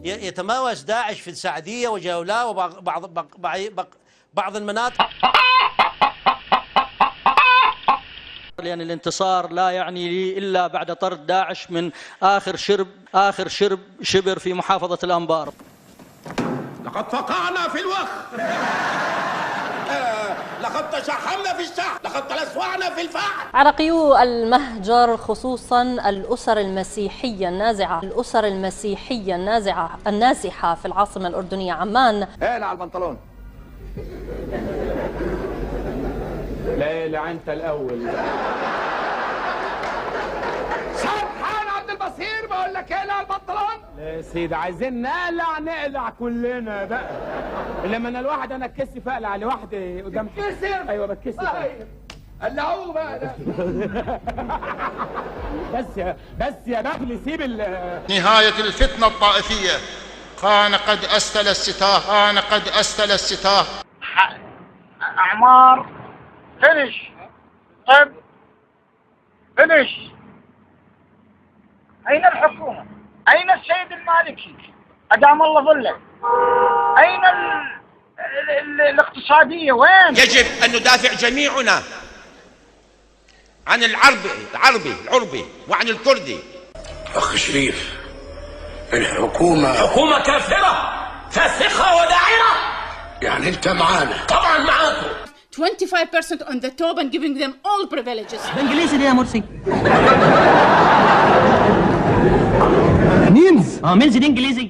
يتماوز داعش في السعدية وجولان وبعض المناطق. لأن الانتصار لا يعني لي إلا بعد طرد داعش من آخر شبر في محافظة الأنبار. لقد فقعنا في الوخ، لقد تشحمنا في الشحم، لقد تلسوعنا في الفحم. عراقيو المهجر خصوصا الأسر المسيحية النازحة في العاصمة الأردنية عمان. اقلع على البنطلون. لا انت الاول. سرحان عبد البصير بقول لك اقلع البنطلون. لا يا سيدي عايزين نقلع كلنا بقى. لما انا الواحد انا اتكسف اقلع لوحدي قدام. بتكسف؟ ايوه بتكسف. قلعوه بقى ده. بس يا بغل سيب نهاية الفتنة الطائفية. كان قد أستل الستار. أعمار فينش. طيب فينش. أين الحكومة؟ أين السيد المالكي؟ أدام الله ظله. أين الاقتصادية وين؟ يجب أن ندافع جميعنا عن العربي وعن الكردي. أخ شريف، الحكومة حكومة كافرة فاسقة وداعرة. يعني أنت معانا؟ طبعا معاكم. 25% on the top and giving them all privileges. بالإنجليزي دي يا مرسي. مينز مينز دي إنجليزي.